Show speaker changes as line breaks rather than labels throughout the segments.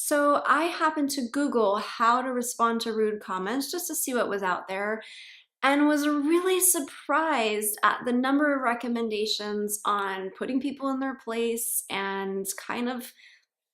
So I happened to Google how to respond to rude comments just to see what was out there and was really surprised at the number of recommendations on putting people in their place and kind of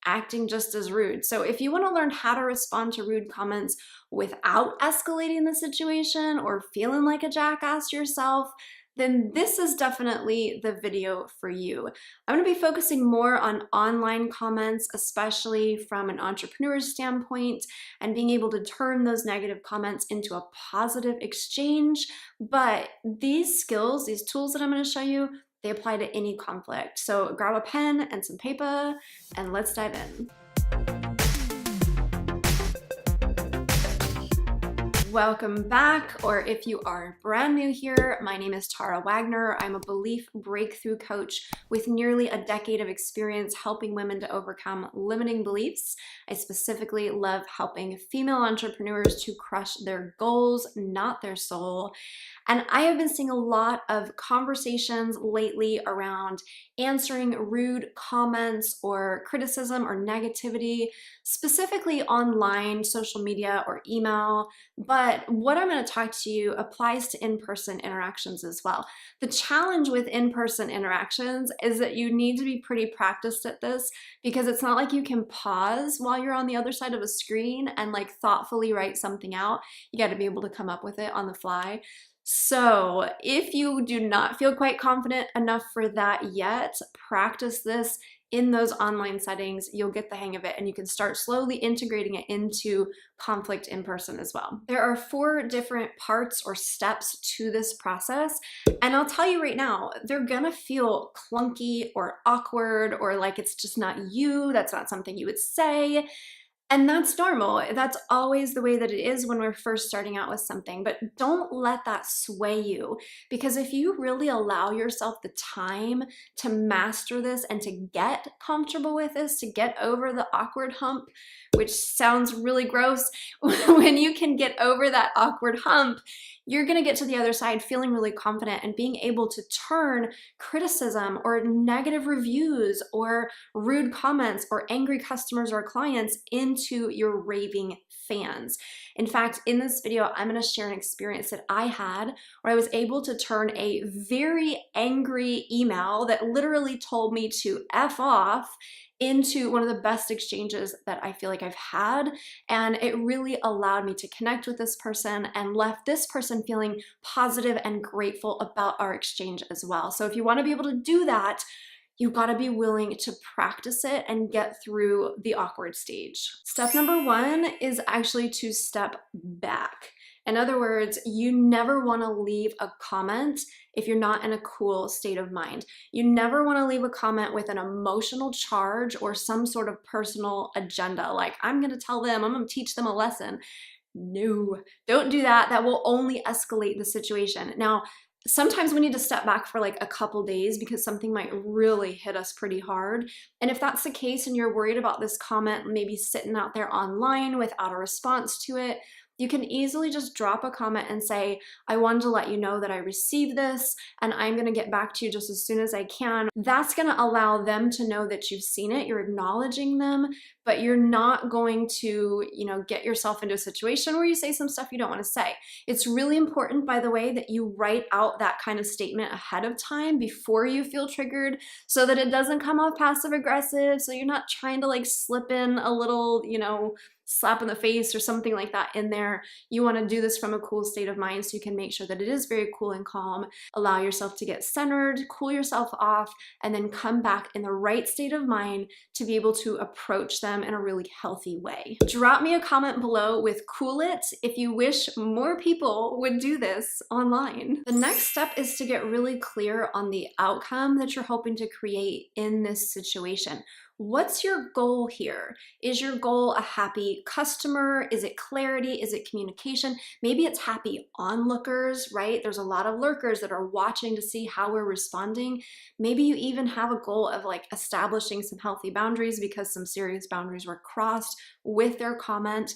acting just as rude. So if you want to learn how to respond to rude comments without escalating the situation or feeling like a jackass yourself, then this is definitely the video for you. I'm going to be focusing more on online comments, especially from an entrepreneur's standpoint, and being able to turn those negative comments into a positive exchange. But these skills, these tools that I'm going to show you, they apply to any conflict. So grab a pen and some paper and let's dive in. Welcome back, or if you are brand new here, my name is Tara Wagner. I'm a belief breakthrough coach with nearly a decade of experience helping women to overcome limiting beliefs. I specifically love helping female entrepreneurs to crush their goals, not their soul. And I have been seeing a lot of conversations lately around answering rude comments or criticism or negativity, specifically online, social media, or email. But what I'm going to talk to you applies to in-person interactions as well. The challenge with in-person interactions is that you need to be pretty practiced at this because it's not like you can pause while you're on the other side of a screen and like thoughtfully write something out. You got to be able to come up with it on the fly. So if you do not feel quite confident enough for that yet, practice this in those online settings. You'll get the hang of it and you can start slowly integrating it into conflict in person as well. There are 4 different parts or steps to this process. And I'll tell you right now, they're gonna feel clunky or awkward or like it's just not you, that's not something you would say. And that's normal. That's always the way that it is when we're first starting out with something, but don't let that sway you, because if you really allow yourself the time to master this and to get comfortable with this, to get over the awkward hump, which sounds really gross, when you can get over that awkward hump, you're gonna get to the other side feeling really confident and being able to turn criticism or negative reviews or rude comments or angry customers or clients into your raving fans. In fact, in this video, I'm gonna share an experience that I had where I was able to turn a very angry email that literally told me to F off into one of the best exchanges that I feel like I've had. And it really allowed me to connect with this person and left this person feeling positive and grateful about our exchange as well. So if you want to be able to do that, you've got to be willing to practice it and get through the awkward stage. Step number 1 is actually to step back. In other words, you never want to leave a comment if you're not in a cool state of mind. You never want to leave a comment with an emotional charge or some sort of personal agenda, like I'm going to tell them, I'm going to teach them a lesson. No, don't do that. That will only escalate the situation. Now, sometimes we need to step back for like a couple days because something might really hit us pretty hard. And if that's the case and you're worried about this comment maybe sitting out there online without a response to it, you can easily just drop a comment and say, I wanted to let you know that I received this and I'm gonna get back to you just as soon as I can. That's gonna allow them to know that you've seen it, you're acknowledging them, but you're not going to, get yourself into a situation where you say some stuff you don't wanna say. It's really important, by the way, that you write out that kind of statement ahead of time before you feel triggered so that it doesn't come off passive aggressive, so you're not trying to like slip in a little, slap in the face or something like that in there. You want to do this from a cool state of mind so you can make sure that it is very cool and calm. Allow yourself to get centered, cool yourself off, and then come back in the right state of mind to be able to approach them in a really healthy way. Drop me a comment below with "cool it" if you wish more people would do this online. The next step is to get really clear on the outcome that you're hoping to create in this situation. What's your goal here? Is your goal a happy customer? Is it clarity? Is it communication? Maybe it's happy onlookers, right? There's a lot of lurkers that are watching to see how we're responding. Maybe you even have a goal of like establishing some healthy boundaries because some serious boundaries were crossed with their comment.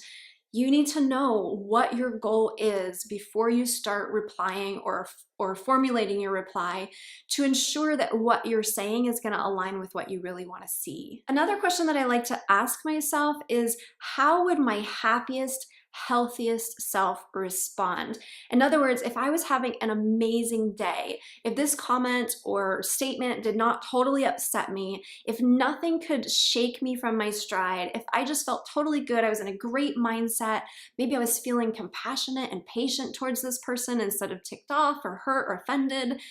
You need to know what your goal is before you start replying or formulating your reply to ensure that what you're saying is going to align with what you really want to see. Another question that I like to ask myself is, how would my happiest, healthiest self respond? In other words, if I was having an amazing day, if this comment or statement did not totally upset me, if nothing could shake me from my stride, if I just felt totally good, I was in a great mindset, maybe I was feeling compassionate and patient towards this person instead of ticked off or hurt or offended,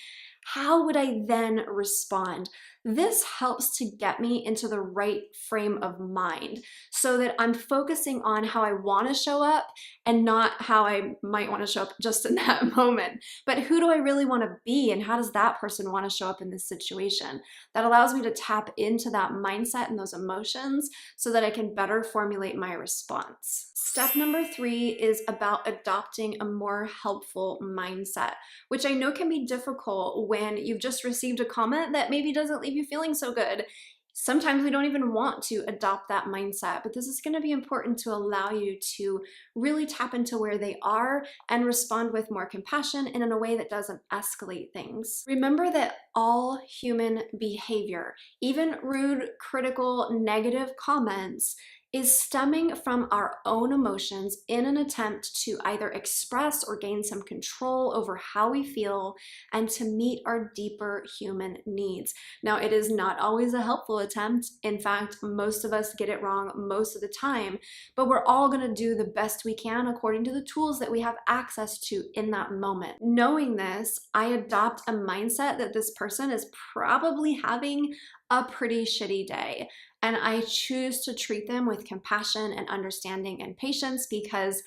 how would I then respond? This helps to get me into the right frame of mind so that I'm focusing on how I want to show up and not how I might want to show up just in that moment. But who do I really want to be, and how does that person want to show up in this situation? That allows me to tap into that mindset and those emotions so that I can better formulate my response. Step number 3 is about adopting a more helpful mindset, which I know can be difficult when you've just received a comment that maybe doesn't leave you feeling so good. Sometimes we don't even want to adopt that mindset, but this is going to be important to allow you to really tap into where they are and respond with more compassion and in a way that doesn't escalate things. Remember that all human behavior, even rude, critical, negative comments, is stemming from our own emotions in an attempt to either express or gain some control over how we feel and to meet our deeper human needs. Now, it is not always a helpful attempt. In fact, most of us get it wrong most of the time, but we're all going to do the best we can according to the tools that we have access to in that moment. Knowing this, I adopt a mindset that this person is probably having a pretty shitty day. And I choose to treat them with compassion and understanding and patience because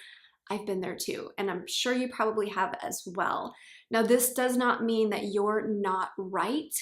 I've been there too. And I'm sure you probably have as well. Now, this does not mean that you're not right.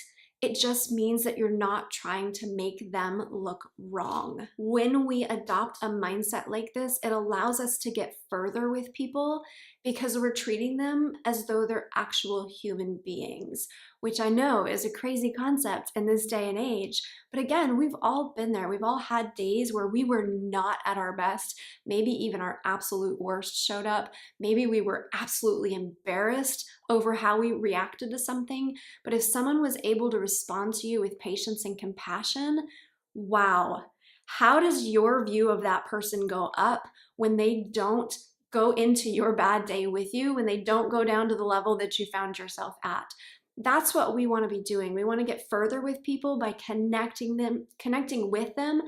It just means that you're not trying to make them look wrong. When we adopt a mindset like this, it allows us to get further with people because we're treating them as though they're actual human beings, which I know is a crazy concept in this day and age. But again, we've all been there. We've all had days where we were not at our best. Maybe even our absolute worst showed up. Maybe we were absolutely embarrassed over how we reacted to something. But if someone was able to respond to you with patience and compassion, wow, how does your view of that person go up when they don't go into your bad day with you, when they don't go down to the level that you found yourself at? That's what we want to be doing. We want to get further with people by connecting with them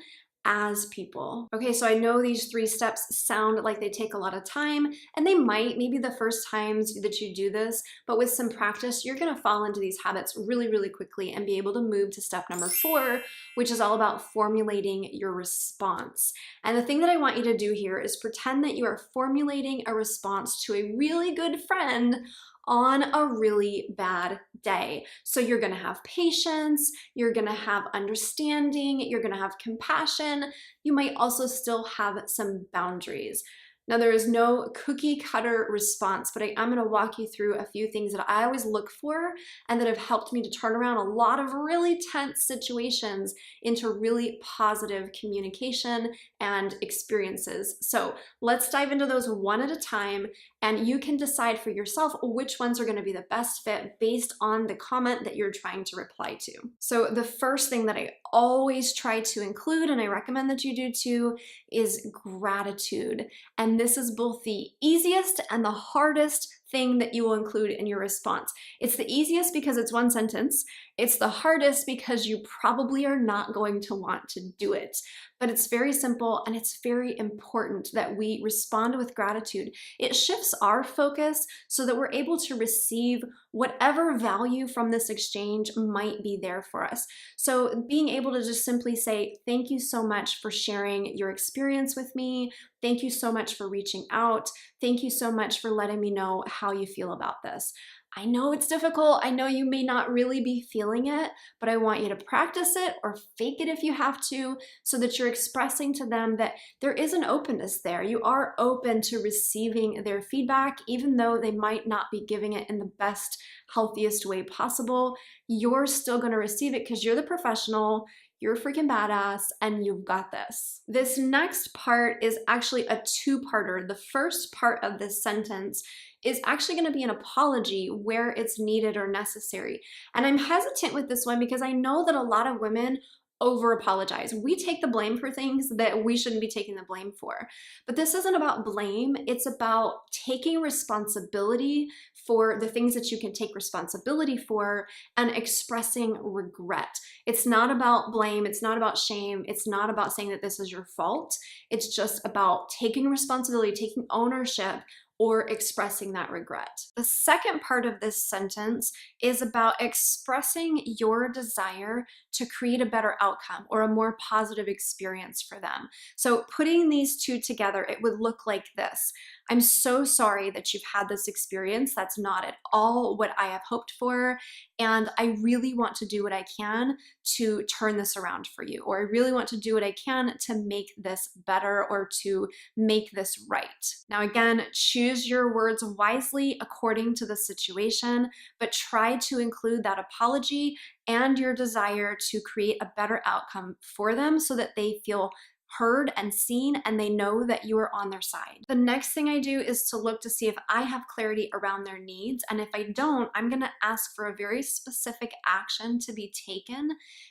as people. Okay, so I know these 3 steps sound like they take a lot of time, and they might, maybe the first times that you do this, but with some practice, you're going to fall into these habits really, really quickly and be able to move to step number 4, which is all about formulating your response. And the thing that I want you to do here is pretend that you are formulating a response to a really good friend on a really bad day. So you're going to have patience, you're going to have understanding, you're going to have compassion. You might also still have some boundaries. Now, there is no cookie cutter response, but I'm going to walk you through a few things that I always look for and that have helped me to turn around a lot of really tense situations into really positive communication and experiences. So let's dive into those one at a time, and you can decide for yourself which ones are going to be the best fit based on the comment that you're trying to reply to. So the first thing that I always try to include, and I recommend that you do too, is gratitude. And this is both the easiest and the hardest thing that you will include in your response. It's the easiest because it's one sentence. It's the hardest because you probably are not going to want to do it. But it's very simple, and it's very important that we respond with gratitude. It shifts our focus so that we're able to receive whatever value from this exchange might be there for us. So being able to just simply say, thank you so much for sharing your experience with me. Thank you so much for reaching out. Thank you so much for letting me know how you feel about this. I know it's difficult. I know you may not really be feeling it, but I want you to practice it or fake it if you have to, so that you're expressing to them that there is an openness there. You are open to receiving their feedback, even though they might not be giving it in the best, healthiest way possible. You're still going to receive it because you're the professional. you're a freaking badass and you've got this. This next part is actually a two-parter. The first part of this sentence is actually going to be an apology where it's needed or necessary. And I'm hesitant with this one because I know that a lot of women over apologize. We take the blame for things that we shouldn't be taking the blame for. But this isn't about blame. It's about taking responsibility for the things that you can take responsibility for and expressing regret. It's not about blame. It's not about shame. It's not about saying that this is your fault. It's just about taking responsibility, taking ownership, or expressing that regret. The second part of this sentence is about expressing your desire to create a better outcome or a more positive experience for them. So putting these two together, it would look like this. I'm so sorry that you've had this experience. That's not at all what I have hoped for. And I really want to do what I can to turn this around for you. Or I really want to do what I can to make this better or to make this right. Now, again, choose your words wisely according to the situation, but try to include that apology and your desire to create a better outcome for them so that they feel heard and seen and they know that you are on their side. The next thing I do is to look to see if I have clarity around their needs, and if I don't, I'm going to ask for a very specific action to be taken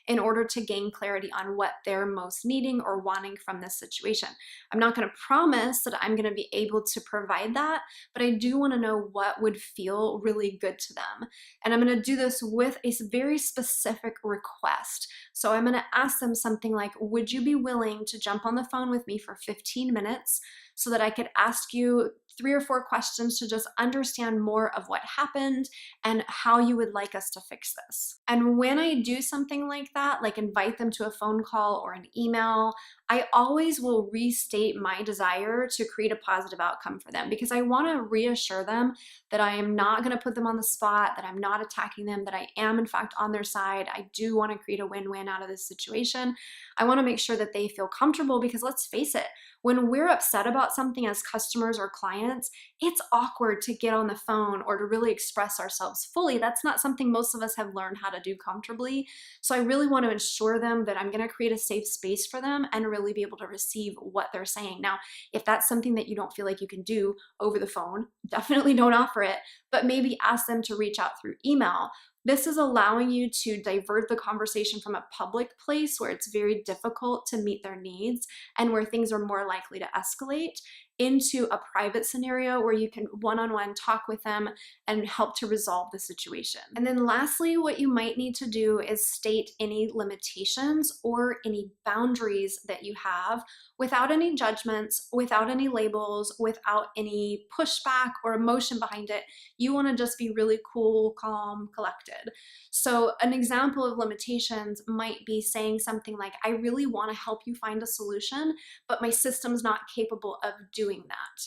in order to gain clarity on what they're most needing or wanting from this situation. I'm not going to promise that I'm going to be able to provide that, but I do want to know what would feel really good to them. And I'm going to do this with a very specific request. So I'm going to ask them something like, would you be willing to jump on the phone with me for 15 minutes so that I could ask you 3 or 4 questions to just understand more of what happened and how you would like us to fix this. And when I do something like that, like invite them to a phone call or an email, I always will restate my desire to create a positive outcome for them because I want to reassure them that I am not going to put them on the spot, that I'm not attacking them, that I am in fact on their side. I do want to create a win-win out of this situation. I want to make sure that they feel comfortable because let's face it, when we're upset about something as customers or clients, it's awkward to get on the phone or to really express ourselves fully. That's not something most of us have learned how to do comfortably. So I really want to ensure them that I'm going to create a safe space for them and really be able to receive what they're saying. Now, if that's something that you don't feel like you can do over the phone, definitely don't offer it, but maybe ask them to reach out through email. This is allowing you to divert the conversation from a public place where it's very difficult to meet their needs and where things are more likely to escalate into a private scenario where you can one-on-one talk with them and help to resolve the situation. And then lastly, what you might need to do is state any limitations or any boundaries that you have without any judgments, without any labels, without any pushback or emotion behind it. You want to just be really cool, calm, collected. So an example of limitations might be saying something like, I really want to help you find a solution, but my system's not capable of doing that.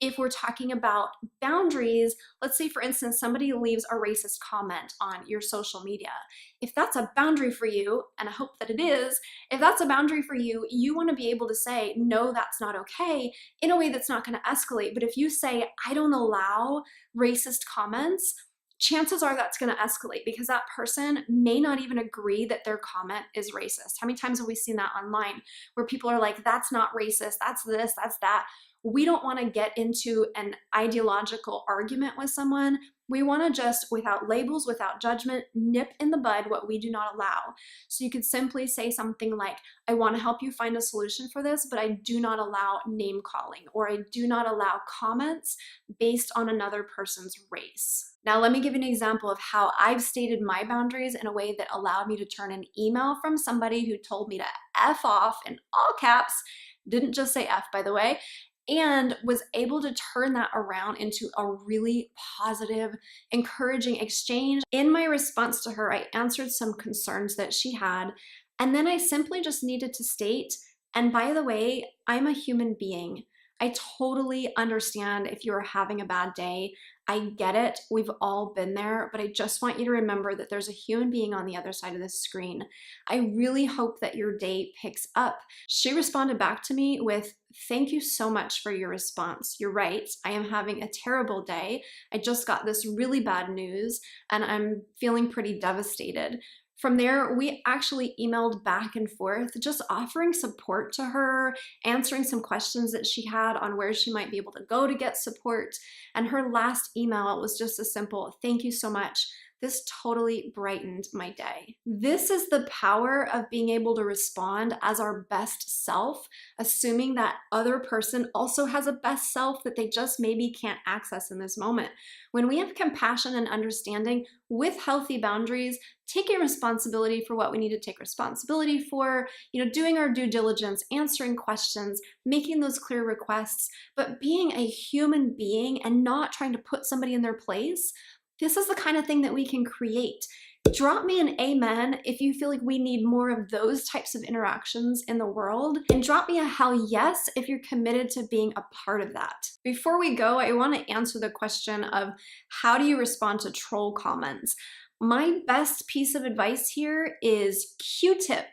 If we're talking about boundaries, let's say for instance, somebody leaves a racist comment on your social media. If that's a boundary for you, and I hope that it is, if that's a boundary for you, you want to be able to say, no, that's not okay, in a way that's not going to escalate. But if you say, I don't allow racist comments, chances are that's going to escalate because that person may not even agree that their comment is racist. How many times have we seen that online where people are like, that's not racist, that's this, that's that. We don't want to get into an ideological argument with someone. We want to just, without labels, without judgment, nip in the bud what we do not allow. So you could simply say something like, I want to help you find a solution for this, but I do not allow name calling, or I do not allow comments based on another person's race. Now, let me give you an example of how I've stated my boundaries in a way that allowed me to turn an email from somebody who told me to F off in all caps, didn't just say F, by the way, and was able to turn that around into a really positive, encouraging exchange. In my response to her, I answered some concerns that she had, and then I simply just needed to state, and by the way, I'm a human being. I totally understand if you're having a bad day. I get it. We've all been there, but I just want you to remember that there's a human being on the other side of the screen. I really hope that your day picks up. She responded back to me with, thank you so much for your response. You're right. I am having a terrible day. I just got this really bad news and I'm feeling pretty devastated. From there, we actually emailed back and forth, just offering support to her, answering some questions that she had on where she might be able to go to get support. And her last email was just a simple, "Thank you so much. This totally brightened my day." This is the power of being able to respond as our best self, assuming that other person also has a best self that they just maybe can't access in this moment. When we have compassion and understanding with healthy boundaries, taking responsibility for what we need to take responsibility for, doing our due diligence, answering questions, making those clear requests, but being a human being and not trying to put somebody in their place, this is the kind of thing that we can create. Drop me an amen if you feel like we need more of those types of interactions in the world, and drop me a hell yes if you're committed to being a part of that. Before we go, I want to answer the question of how do you respond to troll comments? My best piece of advice here is Q-tip.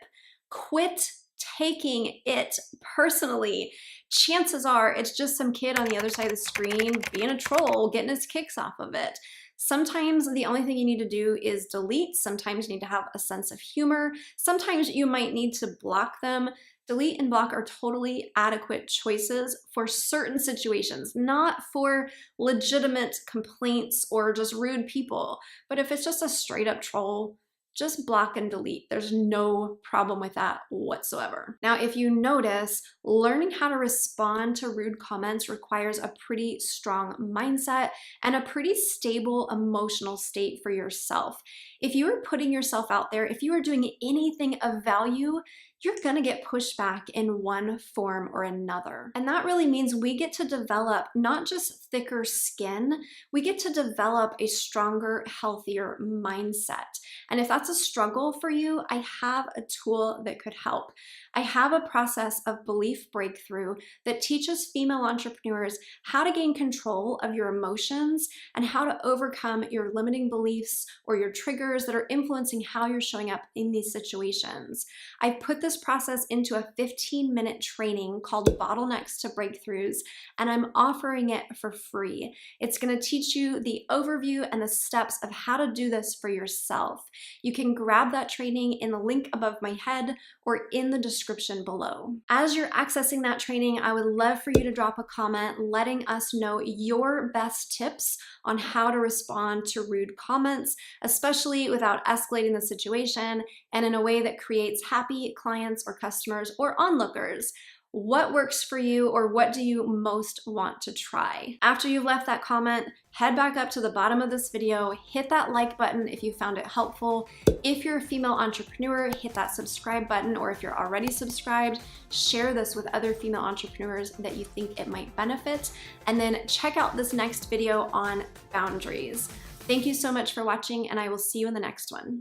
Quit taking it personally. Chances are it's just some kid on the other side of the screen being a troll, getting his kicks off of it. Sometimes the only thing you need to do is delete. Sometimes you need to have a sense of humor. Sometimes you might need to block them. Delete and block are totally adequate choices for certain situations, not for legitimate complaints or just rude people. But if it's just a straight up troll, just block and delete. There's no problem with that whatsoever. Now, if you notice, learning how to respond to rude comments requires a pretty strong mindset and a pretty stable emotional state for yourself. If you are putting yourself out there, if you are doing anything of value, you're gonna get pushback in one form or another. And that really means we get to develop not just thicker skin, we get to develop a stronger, healthier mindset. And if that's a struggle for you, I have a tool that could help. I have a process of belief breakthrough that teaches female entrepreneurs how to gain control of your emotions and how to overcome your limiting beliefs or your triggers that are influencing how you're showing up in these situations. I've put this process into a 15-minute training called Bottlenecks to Breakthroughs, and I'm offering it for free. It's going to teach you the overview and the steps of how to do this for yourself. You can grab that training in the link above my head or in the description below. As you're accessing that training, I would love for you to drop a comment letting us know your best tips on how to respond to rude comments, especially without escalating the situation and in a way that creates happy clients or customers or onlookers. What works for you, or what do you most want to try? After you've left that comment, head back up to the bottom of this video, hit that like button if you found it helpful. If you're a female entrepreneur, hit that subscribe button, or if you're already subscribed, share this with other female entrepreneurs that you think it might benefit. And then check out this next video on boundaries. Thank you so much for watching, and I will see you in the next one.